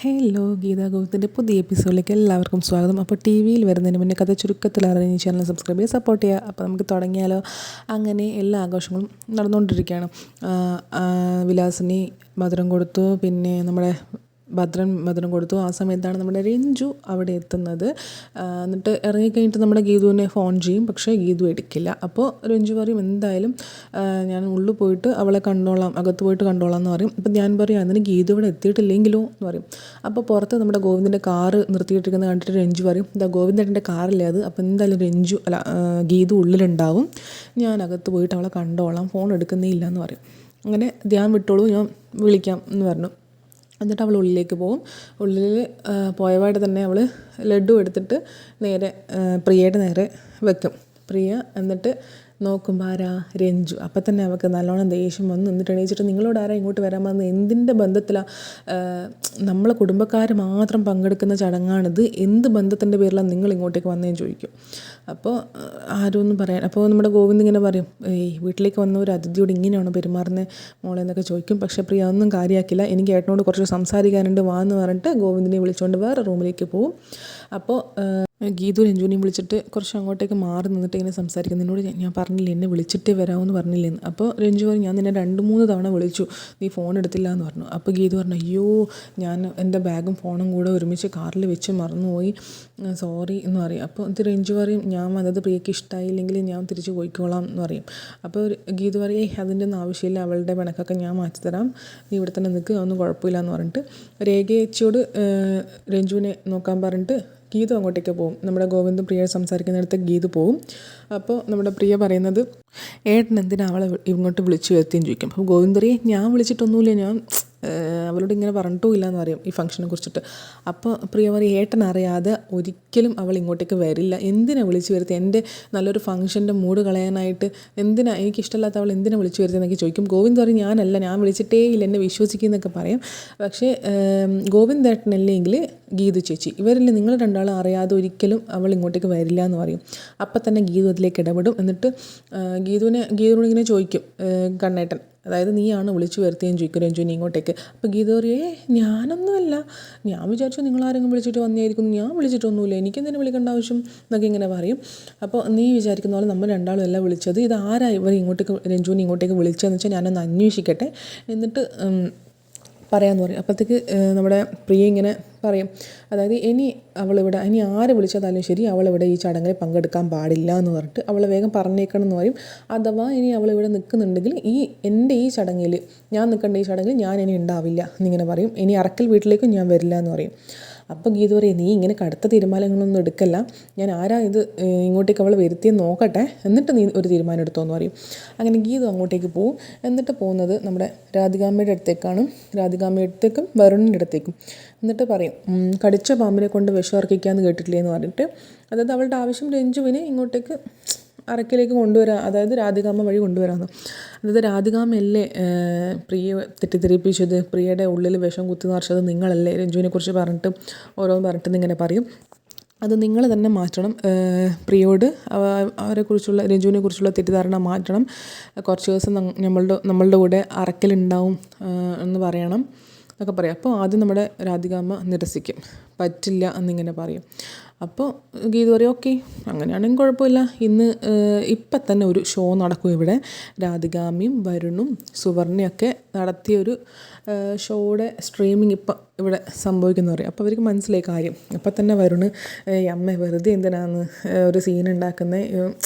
Hello Gita ഗോവിന്ദിൻ്റെ പുതിയ എപ്പിസോഡിലേക്ക് എല്ലാവർക്കും സ്വാഗതം. അപ്പോൾ ടി വിയിൽ വരുന്നതിന് മുന്നേ കഥ ചുരുക്കത്തിൽ അറിയാൻ ഈ ചാനൽ സബ്സ്ക്രൈബ് ചെയ്ത് സപ്പോർട്ട് ചെയ്യുക. അപ്പോൾ നമുക്ക് തുടങ്ങിയാലോ. അങ്ങനെ എല്ലാ ആഘോഷങ്ങളും നടന്നുകൊണ്ടിരിക്കുകയാണ്. വിലാസിനി മധുരം കൊടുത്തു, പിന്നെ നമ്മുടെ ഭദ്രൻ മധുരം കൊടുത്തു. ആ സമയത്താണ് നമ്മുടെ രഞ്ജു അവിടെ എത്തുന്നത്. എന്നിട്ട് ഇറങ്ങിക്കഴിഞ്ഞിട്ട് നമ്മുടെ ഗീതുവിനെ ഫോൺ ചെയ്യും, പക്ഷേ ഗീതു എടുക്കില്ല. അപ്പോൾ രഞ്ജു പറയും എന്തായാലും ഞാൻ ഉള്ളിൽ പോയിട്ട് അവളെ കണ്ടോളാം, അകത്ത് പോയിട്ട് കണ്ടോളാം എന്ന് പറയും. അപ്പം ഞാൻ പറയും അതിന് ഗീതു ഇവിടെ എത്തിയിട്ടില്ലെങ്കിലോ എന്ന് പറയും. അപ്പോൾ പുറത്ത് നമ്മുടെ ഗോവിന്ദൻ്റെ കാറ് നിർത്തിയിട്ടിരിക്കുന്നത് കണ്ടിട്ട് രഞ്ജു പറയും ഇതാ ഗോവിന്ദൻ്റെ കാറല്ലേ അത്, അപ്പോൾ എന്തായാലും ഗീതു ഉള്ളിലുണ്ടാവും, ഞാൻ അകത്ത് പോയിട്ട് അവളെ കണ്ടോളാം, ഫോൺ എടുക്കുന്നേ ഇല്ല എന്ന് പറയും. അങ്ങനെ ധ്യാൻ വിട്ടോളൂ, ഞാൻ വിളിക്കാം എന്ന് പറഞ്ഞു. എന്നിട്ട് അവൾ ഉള്ളിലേക്ക് പോകും. ഉള്ളിൽ പോയപാട് തന്നെ അവൾ ലഡ്ഡു എടുത്തിട്ട് നേരെ പ്രിയയുടെ നേരെ വെക്കും. പ്രിയ എന്നിട്ട് നോക്കുമ്പോൾ ആരാ, രഞ്ജു. അപ്പം തന്നെ അവൾക്ക് നല്ലോണം ദേഷ്യം വന്നു. എന്നിട്ട് എണീച്ചിട്ട് നിങ്ങളോട് ആരാ ഇങ്ങോട്ട് വരാൻ വന്നത്, എന്തിൻ്റെ ബന്ധത്തിലാണ്, നമ്മളെ കുടുംബക്കാർ മാത്രം പങ്കെടുക്കുന്ന ചടങ്ങാണിത്, എന്ത് ബന്ധത്തിൻ്റെ പേരിലാണ് നിങ്ങൾ ഇങ്ങോട്ടേക്ക് വന്നതെന്ന് ചോദിക്കും. അപ്പോൾ ആരും ഒന്നും പറയാൻ, അപ്പോൾ നമ്മുടെ ഗോവിന്ദ് ഇങ്ങനെ പറയും വീട്ടിലേക്ക് വന്ന ഒരു അതിഥിയോട് ഇങ്ങനെയാണോ പെരുമാറുന്നത് മോളെ എന്നൊക്കെ ചോദിക്കും. പക്ഷേ പ്രിയ ഒന്നും കാര്യമാക്കില്ല. എനിക്ക് ഏട്ടനോട് കുറച്ച് സംസാരിക്കാനുണ്ട് വാ എന്ന് പറഞ്ഞിട്ട് ഗോവിന്ദിനെ വിളിച്ചുകൊണ്ട് വേറെ റൂമിലേക്ക് പോകും. അപ്പോൾ ഗീതു രഞ്ജുവിനെയും വിളിച്ചിട്ട് കുറച്ച് അങ്ങോട്ടേക്ക് മാറി നിന്നിട്ട് ഇങ്ങനെ സംസാരിക്കും. നിന്നോട് ഞാൻ പറഞ്ഞില്ലേ എന്നെ വിളിച്ചിട്ടേ വരാമെന്ന് പറഞ്ഞില്ലേന്ന്. അപ്പോൾ രഞ്ജു പറഞ്ഞു ഞാൻ നിന്നെ 2-3 തവണ വിളിച്ചു, നീ ഫോൺ എടുത്തില്ല എന്ന് പറഞ്ഞു. അപ്പോൾ ഗീതു പറഞ്ഞു അയ്യോ ഞാൻ എൻ്റെ ബാഗും ഫോണും കൂടെ ഒരുമിച്ച് കാറിൽ വെച്ച് മറന്നുപോയി, സോറി എന്ന് പറയും. അപ്പോൾ ഇത് രഞ്ജു പറയും ഞാൻ വന്നത് പ്രിയയ്ക്ക് ഇഷ്ടമായില്ലെങ്കിൽ ഞാൻ തിരിച്ച് പോയിക്കോളാം എന്ന് പറയും. അപ്പോൾ ഗീതു പറയും അതിൻ്റെ ഒന്നും ആവശ്യമില്ല, അവളുടെ പിണക്കൊക്കെ ഞാൻ മാറ്റിത്തരാം, നീ ഇവിടെ തന്നെ നിൽക്കുക, ഒന്നും കുഴപ്പമില്ല എന്ന് പറഞ്ഞിട്ട് രേഖയേച്ചിയോട് രഞ്ജുവിനെ നോക്കാൻ പറഞ്ഞിട്ട് ഗീതു അങ്ങോട്ടേക്ക് പോകും. നമ്മുടെ ഗോവിന്ദും പ്രിയ സംസാരിക്കുന്നിടത്ത് ഗീതു പോകും. അപ്പോൾ നമ്മുടെ പ്രിയ പറയുന്നത് ഏട്ടൻ എന്തിനാ അവളെ ഇങ്ങോട്ട് വിളിച്ചു വരുത്തിയെന്ന് ചോദിക്കും. അപ്പോൾ ഗോവിന്ദറിയെ ഞാൻ വിളിച്ചിട്ടൊന്നുമില്ല, ഞാൻ അവളോട് ഇങ്ങനെ പറഞ്ഞിട്ടും ഇല്ല എന്ന് പറയും ഈ ഫംഗ്ഷനെ കുറിച്ചിട്ട്. അപ്പോൾ പ്രിയ പറയും ഏട്ടൻ അറിയാതെ ഒരിക്കലും അവൾ ഇങ്ങോട്ടേക്ക് വരില്ല, എന്തിനാ വിളിച്ചു വരുത്തി, എൻ്റെ നല്ലൊരു ഫംഗ്ഷൻ്റെ മൂഡ് കളയാനായിട്ട് എന്തിനാ, എനിക്കിഷ്ടമില്ലാത്ത അവൾ എന്തിനാ വിളിച്ചു വരുത്തിയെന്നൊക്കെ ചോദിക്കും. ഗോവിന്ദ് പറയും ഞാനല്ല, ഞാൻ വിളിച്ചിട്ടേ ഇല്ല, എന്നെ വിശ്വസിക്കുന്നൊക്കെ പറയും. പക്ഷേ ഗോവിന്ദ് ഏട്ടനല്ലെങ്കിൽ ഗീതു ചേച്ചി, ഇവരിൽ നിങ്ങൾ രണ്ടാളും അറിയാതെ ഒരിക്കലും അവൾ ഇങ്ങോട്ടേക്ക് വരില്ല എന്ന് പറയും. അപ്പം തന്നെ ഗീതു അതിലേക്ക് ഇടപെടും. എന്നിട്ട് ഗീതുവിനോട് ഇങ്ങനെ ചോദിക്കും കണ്ണേട്ടൻ, അതായത് നീയാണ് വിളിച്ചു വരുത്തിയെന്ന് ചോദിക്കും രഞ്ജുവിനെ ഇങ്ങോട്ടേക്ക്. അപ്പോൾ ഗീത പറയേ ഞാനൊന്നുമല്ല, ഞാൻ വിചാരിച്ചു നിങ്ങളാരെങ്കിലും വിളിച്ചിട്ട് വന്നതായിരിക്കും, ഞാൻ വിളിച്ചിട്ടൊന്നുമില്ല, എനിക്കെന്തിനു വിളിക്കേണ്ട ആവശ്യം എന്നൊക്കെ ഇങ്ങനെ പറയും. അപ്പോൾ നീ വിചാരിക്കുന്ന പോലെ നമ്മൾ രണ്ടാളും അല്ല വിളിച്ചത്, ഇത് ആരാ ഇവർ ഇങ്ങോട്ടേക്ക് രഞ്ജുവിനെ ഇങ്ങോട്ടേക്ക് വിളിച്ചതെന്ന് വെച്ചാൽ ഞാനൊന്ന് അന്വേഷിക്കട്ടെ എന്നിട്ട് പറയാമെന്ന് പറയും. അപ്പോഴത്തേക്ക് നമ്മുടെ പ്രിയ ഇങ്ങനെ പറയും, അതായത് ഇനി ആര് വിളിച്ചതായാലും ശരി അവളിവിടെ ഈ ചടങ്ങിൽ പങ്കെടുക്കാൻ പാടില്ല എന്ന് പറഞ്ഞിട്ട് അവളെ വേഗം പറഞ്ഞേക്കണം എന്ന് പറയും. അഥവാ ഇനി അവളിവിടെ നിൽക്കുന്നുണ്ടെങ്കിൽ എൻ്റെ ഈ ചടങ്ങിൽ, ഞാൻ നിൽക്കേണ്ട ഈ ചടങ്ങിൽ ഞാൻ ഇനി ഉണ്ടാവില്ല എന്നിങ്ങനെ പറയും. ഇനി അറക്കൽ വീട്ടിലേക്കും ഞാൻ വരില്ല എന്ന് പറയും. അപ്പോൾ ഗീത പറയും നീ ഇങ്ങനെ കടുത്ത തീരുമാനങ്ങളൊന്നും എടുക്കല്ല, ഞാൻ ആരാ ഇത് ഇങ്ങോട്ടേക്ക് അവൾ വരുത്തിയെന്ന് നോക്കട്ടെ, എന്നിട്ട് നീ ഒരു തീരുമാനം എടുത്തോന്ന് പറയും. അങ്ങനെ ഗീത അങ്ങോട്ടേക്ക് പോവും. എന്നിട്ട് പോകുന്നത് നമ്മുടെ രാധികാമ്മയുടെ അടുത്തേക്കാണ്, രാധികാമ്മയുടെ അടുത്തേക്കും വരുണിൻ്റെ അടുത്തേക്കും. എന്നിട്ട് പറയും കടിച്ച പാമ്പിനെ കൊണ്ട് വിഷം ഇറക്കിക്കാന്ന് കേട്ടിട്ടില്ലേ എന്ന് പറഞ്ഞിട്ട്, അതായത് അവളുടെ ആവശ്യം രഞ്ജുവിനെ ഇങ്ങോട്ടേക്ക് അറക്കിലേക്ക് കൊണ്ടുവരാം, അതായത് രാധികാമ്മ വഴി കൊണ്ടുവരാമെന്ന്. അതായത് രാധികാമ്മയല്ലേ പ്രിയയെ തെറ്റിദ്ധരിപ്പിച്ചത്, പ്രിയയുടെ ഉള്ളിൽ വിഷം കുത്തി നിറച്ചത് നിങ്ങളല്ലേ, രഞ്ജുവിനെ കുറിച്ച് പറഞ്ഞിട്ട് ഓരോന്ന് പറഞ്ഞിട്ട് ഇങ്ങനെ പറയും. അത് നിങ്ങൾ തന്നെ മാറ്റണം, പ്രിയോട് അവരെക്കുറിച്ചുള്ള രഞ്ജുവിനെ കുറിച്ചുള്ള തെറ്റിദ്ധാരണ മാറ്റണം, കുറച്ച് ദിവസം നമ്മളുടെ കൂടെ അറക്കലുണ്ടാവും എന്ന് പറയണം എന്നൊക്കെ പറയും. അപ്പോൾ ആദ്യം നമ്മുടെ രാധികാമ്മ നിരസിക്കും, പറ്റില്ല എന്നിങ്ങനെ പറയും. അപ്പോൾ ഗീത പറയും ഓക്കെ അങ്ങനെയാണെങ്കിൽ കുഴപ്പമില്ല, ഇപ്പം തന്നെ ഒരു ഷോ നടക്കും ഇവിടെ, രാധികാമ്മയും വരുണും സുവർണയൊക്കെ നടത്തിയൊരു ഷോയുടെ സ്ട്രീമിങ് ഇപ്പം ഇവിടെ സംഭവിക്കുന്നു പറയും. അപ്പോൾ അവർക്ക് മനസ്സിലായി കാര്യം. അപ്പം തന്നെ വരുണ് അമ്മ വെറുതെ എന്തിനാന്ന് ഒരു സീൻ ഉണ്ടാക്കുന്നത്,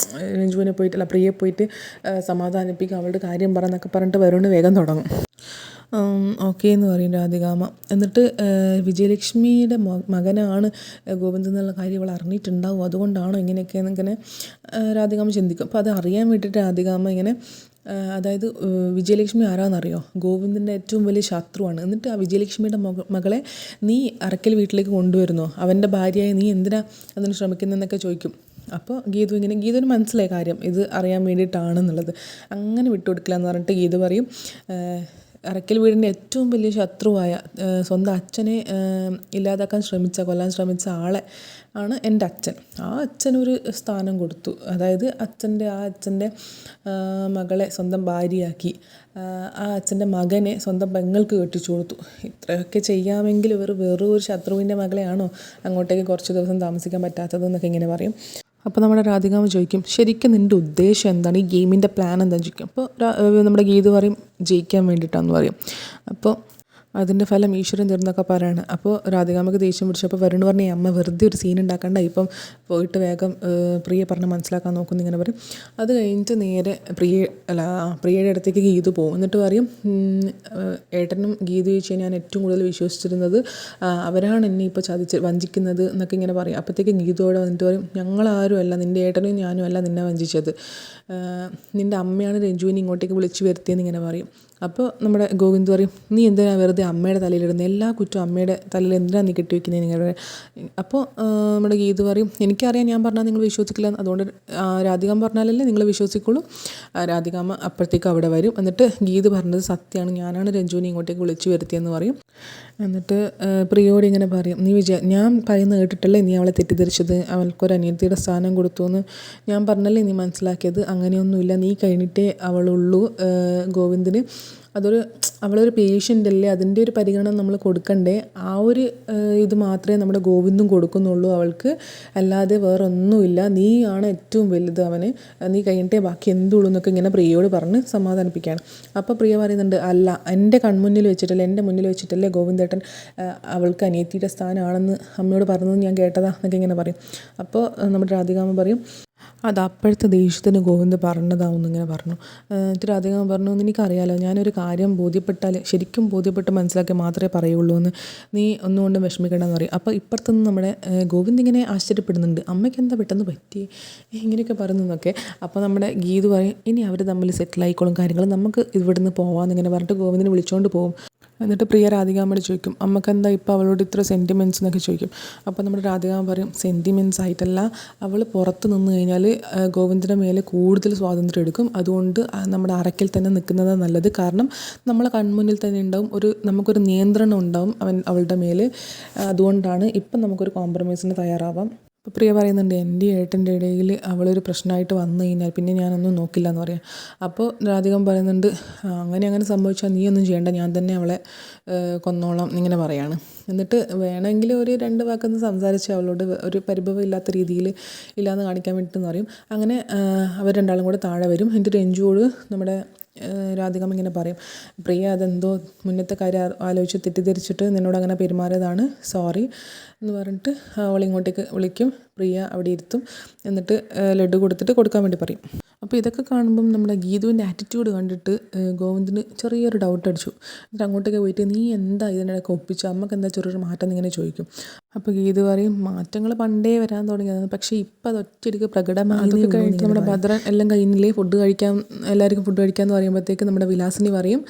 രഞ്ജുവിനെ പോയിട്ട് പ്രിയയെ പോയിട്ട് സമാധാനിപ്പിക്കുക, അവളുടെ കാര്യം പറഞ്ഞൊക്കെ പറഞ്ഞിട്ട് വരുണ് വേഗം തുടങ്ങും. ഓക്കെ എന്ന് പറയും രാധികാമ്മ. എന്നിട്ട് വിജയലക്ഷ്മിയുടെ മകനാണ് ഗോവിന്ദൻ എന്നുള്ള കാര്യം അവൾ അറിഞ്ഞിട്ടുണ്ടാവും, അതുകൊണ്ടാണോ ഇങ്ങനെ രാധികാമ്മ ചിന്തിക്കും. അപ്പോൾ അത് അറിയാൻ വേണ്ടിയിട്ട് രാധികാമ്മ ഇങ്ങനെ, അതായത് വിജയലക്ഷ്മി ആരാന്നറിയോ, ഗോവിന്ദൻ്റെ ഏറ്റവും വലിയ ശത്രുവാണ്. എന്നിട്ട് ആ വിജയലക്ഷ്മിയുടെ മകളെ നീ അറക്കൽ വീട്ടിലേക്ക് കൊണ്ടുവരുന്നോ, അവൻ്റെ ഭാര്യയായി നീ എന്തിനാ അതിന് ശ്രമിക്കുന്നതെന്നൊക്കെ ചോദിക്കും. അപ്പോൾ ഗീതുവിന് മനസ്സിലായ കാര്യം ഇത് അറിയാൻ വേണ്ടിയിട്ടാണെന്നുള്ളത്. അങ്ങനെ വിട്ടുകൊടുക്കില്ല എന്ന് പറഞ്ഞിട്ട് ഗീതു പറയും അറക്കൽ വീടിൻ്റെ ഏറ്റവും വലിയ ശത്രുവായ സ്വന്തം അച്ഛനെ കൊല്ലാൻ ശ്രമിച്ച ആളെ ആണ് എൻ്റെ അച്ഛൻ. ആ അച്ഛനൊരു സ്ഥാനം കൊടുത്തു. അതായത് അച്ഛൻ്റെ മകളെ സ്വന്തം ഭാര്യയാക്കി, ആ അച്ഛൻ്റെ മകനെ സ്വന്തം പെങ്ങൾക്ക് കെട്ടിച്ചു കൊടുത്തു. ഇത്രയൊക്കെ ചെയ്യാമെങ്കിൽ വെറും ഒരു ശത്രുവിൻ്റെ മകളെയാണോ അങ്ങോട്ടേക്ക് കുറച്ച് ദിവസം താമസിക്കാൻ പറ്റാത്തതെന്നൊക്കെ ഇങ്ങനെ പറയും. അപ്പോൾ നമ്മുടെ രാധികാമ്മ ചോദിക്കും, ശരിക്കും നിൻ്റെ ഉദ്ദേശം എന്താണ്, ഈ ഗെയിമിൻ്റെ പ്ലാൻ എന്താണെന്ന് ചോദിക്കും. അപ്പോൾ നമ്മുടെ ഗീതു പറയും, ജയിക്കാൻ വേണ്ടിയിട്ടാണെന്ന് പറയും. അപ്പോൾ അതിൻ്റെ ഫലം ഈശ്വരൻ തരുന്നൊക്കെ പറയാണ്. അപ്പോൾ രാധികാമ്മക്ക് ദേഷ്യം പിടിച്ചപ്പോൾ വരുൺ പറഞ്ഞ അമ്മ വെറുതെ ഒരു സീൻ ഉണ്ടാക്കണ്ട, ഇപ്പം പോയിട്ട് വേഗം പ്രിയ പറഞ്ഞ് മനസ്സിലാക്കാൻ നോക്കുന്നു ഇങ്ങനെ പറയും. അത് കഴിഞ്ഞിട്ട് നേരെ പ്രിയയുടെ അടുത്തേക്ക് ഗീതു പോകും. എന്നിട്ട് പറയും, ഏട്ടനും ഗീതു ചേച്ചിയെ ഞാൻ ഏറ്റവും കൂടുതൽ വിശ്വസിച്ചിരുന്നത് അവരാണ് എന്നെ ഇപ്പോൾ വഞ്ചിക്കുന്നത് എന്നൊക്കെ ഇങ്ങനെ പറയും. അപ്പോഴത്തേക്ക് ഗീതുവോടെ വന്നിട്ട് പറയും, ഞങ്ങളാരും അല്ല, നിൻ്റെ ഏട്ടനും ഞാനും അല്ല നിന്നെ വഞ്ചിച്ചത്, നിൻ്റെ അമ്മയാണ് രഞ്ജുവിനെ ഇങ്ങോട്ടേക്ക് വിളിച്ചു വരുത്തിയെന്ന് ഇങ്ങനെ പറയും. അപ്പോൾ നമ്മുടെ ഗോവിന്ദ് പറയും, നീ എന്തിനാണ് വെറുതെ അമ്മയുടെ തലയിലിടുന്നത്, എല്ലാ കുറ്റവും അമ്മയുടെ തലയിൽ എന്തിനാണ് നീ കെട്ടിവെക്കുന്നത് നിങ്ങൾ. അപ്പോൾ നമ്മുടെ ഗീതു പറയും, എനിക്കറിയാം ഞാൻ പറഞ്ഞാൽ നിങ്ങൾ വിശ്വസിക്കില്ല, അതുകൊണ്ട് രാധികാമ്മ പറഞ്ഞാലല്ലേ നിങ്ങൾ വിശ്വസിക്കുള്ളൂ. രാധികാമ്മ അപ്പോഴത്തേക്ക് അവിടെ വരും. എന്നിട്ട് ഗീതു പറഞ്ഞത് സത്യമാണ്, ഞാനാണ് രഞ്ജുവിനെ ഇങ്ങോട്ടേക്ക് വിളിച്ചു വരുത്തിയെന്ന് പറയും. എന്നിട്ട് പ്രിയോട് ഇങ്ങനെ പറയും, ഞാൻ പറയുന്നത് കേട്ടിട്ടല്ലേ നീ അവളെ തെറ്റിദ്ധരിച്ചത്, അവൾക്കൊരു അനിയത്തിയുടെ സ്ഥാനം കൊടുത്തു എന്ന് ഞാൻ പറഞ്ഞല്ലേ നീ മനസ്സിലാക്കിയത്, അങ്ങനെയൊന്നുമില്ല, നീ കഴിഞ്ഞിട്ടേ അവളുള്ളൂ ഗോവിന്ദിന്, അവളൊരു പേഷ്യൻ്റ് അല്ലേ, അതിൻ്റെ ഒരു പരിഗണന നമ്മൾ കൊടുക്കണ്ടേ, ആ ഒരു ഇത് മാത്രമേ നമ്മുടെ ഗോവിന്ദും കൊടുക്കുന്നുള്ളൂ അവൾക്ക്, അല്ലാതെ വേറെ ഒന്നുമില്ല, നീ ആണ് ഏറ്റവും വലുത് അവന്, നീ കഴിഞ്ഞിട്ടേ ബാക്കി എന്തുള്ളൂ എന്നൊക്കെ ഇങ്ങനെ പ്രിയയോട് പറഞ്ഞ് സമാധാനിപ്പിക്കുകയാണ്. അപ്പോൾ പ്രിയ പറയുന്നുണ്ട്, അല്ല, എൻ്റെ മുന്നിൽ വെച്ചിട്ടല്ലേ ഗോവിന്ദേട്ടൻ അവൾക്ക് അനിയത്തിയുടെ സ്ഥാനമാണെന്ന് അമ്മയോട് പറഞ്ഞത് ഞാൻ കേട്ടതാ എന്നൊക്കെ ഇങ്ങനെ പറയും. അപ്പോൾ നമ്മുടെ രാധികാമ്മ പറയും, അത് അപ്പോഴത്തെ ദേഷ്യത്തിന് ഗോവിന്ദ് പറഞ്ഞതാവുമെന്ന് ഇങ്ങനെ പറഞ്ഞു. എന്നിട്ട് രാധികാമ്മ പറഞ്ഞു, എനിക്കറിയാലോ, ഞാനൊരു കാര്യം ശരിക്കും ബോധ്യപ്പെട്ട് മനസ്സിലാക്കി മാത്രമേ പറയുള്ളൂ എന്ന്, നീ ഒന്നുകൊണ്ടും വിഷമിക്കണമെന്ന് പറയും. അപ്പോൾ ഇപ്പുറത്തുനിന്ന് നമ്മുടെ ഗോവിന്ദ് ഇങ്ങനെ ആശ്ചര്യപ്പെടുന്നുണ്ട്, അമ്മയ്ക്ക് എന്താ പെട്ടെന്ന് പറ്റി ഇങ്ങനെയൊക്കെ പറയുന്നതൊക്കെ. അപ്പോൾ നമ്മുടെ ഗീതു പറയും, ഇനി അവർ തമ്മിൽ സെറ്റിലായിക്കോളും കാര്യങ്ങൾ, നമുക്ക് ഇവിടുന്ന് പോകാമെന്നിങ്ങനെ പറഞ്ഞിട്ട് ഗോവിന്ദിനെ വിളിച്ചുകൊണ്ട് പോകും. എന്നിട്ട് പ്രിയ രാധികാമ്മയോട് ചോദിക്കും, അമ്മക്കെന്താ ഇപ്പോൾ അവളോട് ഇത്ര സെൻറ്റിമെൻറ്റ്സ് എന്നൊക്കെ ചോദിക്കും. അപ്പോൾ നമ്മുടെ രാധികാമ്മ പറയും, സെൻറ്റിമെൻറ്റ്സ് ആയിട്ടല്ല, അവൾ പുറത്ത് നിന്ന് കഴിഞ്ഞാൽ ഗോവിന്ദിൻ്റെ മേലെ കൂടുതൽ സ്വാതന്ത്ര്യം എടുക്കും, അതുകൊണ്ട് നമ്മുടെ അറയ്ക്കൽ തന്നെ നിൽക്കുന്നതാണ് നല്ലത്, കാരണം നമ്മളെ കൺമുന്നിൽ തന്നെ ഉണ്ടാവും, നമുക്കൊരു നിയന്ത്രണം ഉണ്ടാവും അവളുടെ മേലെ, അതുകൊണ്ടാണ് ഇപ്പം നമുക്കൊരു കോംപ്രമൈസിന് തയ്യാറാവാം. അപ്പോൾ പ്രിയ പറയുന്നുണ്ട്, എൻ്റെ ഏട്ടൻ്റെ ഇടയിൽ അവളൊരു പ്രശ്നമായിട്ട് വന്നു കഴിഞ്ഞാൽ പിന്നെ ഞാനൊന്നും നോക്കില്ല എന്ന് പറയാം. അപ്പോൾ രാധികാമ്മ പറയുന്നുണ്ട്, അങ്ങനെ സംഭവിച്ചാൽ നീ ഒന്നും ചെയ്യേണ്ട, ഞാൻ തന്നെ അവളെ കൊന്നോളാം എന്നിങ്ങനെ പറയാണ്. എന്നിട്ട് വേണമെങ്കിൽ ഒരു 2 വാക്കൊന്ന് സംസാരിച്ച് അവളോട് ഒരു പരിഭവം ഇല്ലാത്ത രീതിയിൽ ഇല്ലയെന്ന് കാണിക്കാൻ വേണ്ടിയിട്ടെന്ന് പറയും. അങ്ങനെ അവർ രണ്ടാളും കൂടെ താഴെ വരും. എന്നിട്ട് രഞ്ജുവോട് നമ്മുടെ രാധികാമ്മ ഇങ്ങനെ പറയും, പ്രിയ അതെന്തോ മുന്നത്തെ കാര്യം ആലോചിച്ച് തെറ്റിദ്ധരിച്ചിട്ട് നിന്നോട് അങ്ങനെ പെരുമാറിയതാണ്, സോറി എന്ന് പറഞ്ഞിട്ട് അവളിങ്ങോട്ടേക്ക് വിളിക്കും. പ്രിയ അവിടെ ഇരുത്തും. എന്നിട്ട് ലഡ്ഡു കൊടുക്കാൻ വേണ്ടി പറയും. അപ്പോൾ ഇതൊക്കെ കാണുമ്പം നമ്മുടെ ഗീതുവിൻ്റെ ആറ്റിറ്റ്യൂഡ് കണ്ടിട്ട് ഗോവിന്ദിന് ചെറിയൊരു ഡൗട്ട് അടിച്ചു. എന്നിട്ട് അങ്ങോട്ടേക്ക് പോയിട്ട്, നീ എന്താ ഇതിനിടയ്ക്ക് ഒപ്പിച്ചു, അമ്മക്ക് എന്താ ചെറിയൊരു മാറ്റം എന്നിങ്ങനെ ചോദിക്കും. അപ്പോൾ ഗീതു പറയും, മാറ്റങ്ങൾ പണ്ടേ വരാൻ തുടങ്ങിയതാണ്, പക്ഷേ ഇപ്പം അത് ഒറ്റയടിക്ക് പ്രകടമായി. അതൊക്കെ കഴിഞ്ഞിട്ട് നമ്മുടെ ഭദ്രൻ എല്ലാം കഴിഞ്ഞില്ലേ, എല്ലാവർക്കും ഫുഡ് കഴിക്കാമെന്ന് പറയുമ്പോഴത്തേക്ക് നമ്മുടെ വിലാസിനി പറയും,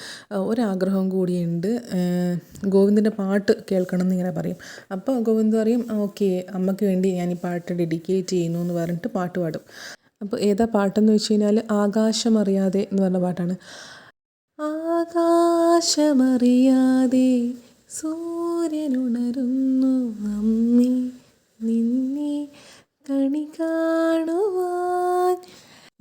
ഒരാഗ്രഹം കൂടിയുണ്ട്, ഗോവിന്ദിൻ്റെ പാട്ട് കേൾക്കണം എന്നിങ്ങനെ പറയും. അപ്പോൾ ഗോവിന്ദ് പറയും, ഓക്കെ, അമ്മയ്ക്ക് വേണ്ടി ഞാൻ ഈ പാട്ട് ഡെഡിക്കേറ്റ് ചെയ്യുന്നു എന്ന് പറഞ്ഞിട്ട് പാട്ട് പാടും. അപ്പോൾ ഏതാ പാട്ടെന്ന് വെച്ച് കഴിഞ്ഞാൽ ആകാശമറിയാതെ എന്ന് പറഞ്ഞ പാട്ടാണ്. ആകാശമറിയാതെ സൂര്യനുണരുന്നു അമ്മേ നിന്നെ കണി കാണുവാൻ.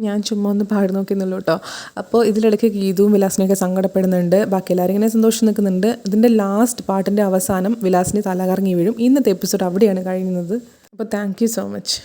ഞാൻ ചുമ്മാ ഒന്ന് പാടി നോക്കിയെന്നുള്ളൂ കേട്ടോ. അപ്പോൾ ഇതിലിടയ്ക്ക് ഗീതുവും വിലാസിനെയൊക്കെ സങ്കടപ്പെടുന്നുണ്ട്, ബാക്കി എല്ലാവരും ഇങ്ങനെ സന്തോഷം നിൽക്കുന്നുണ്ട്. ഇതിൻ്റെ ലാസ്റ്റ് പാട്ടിൻ്റെ അവസാനം വിലാസിനെ തലകറങ്ങി വീഴും. ഇന്നത്തെ എപ്പിസോഡ് അവിടെയാണ് കഴിയുന്നത്. അപ്പോൾ താങ്ക് യു സോ മച്ച്.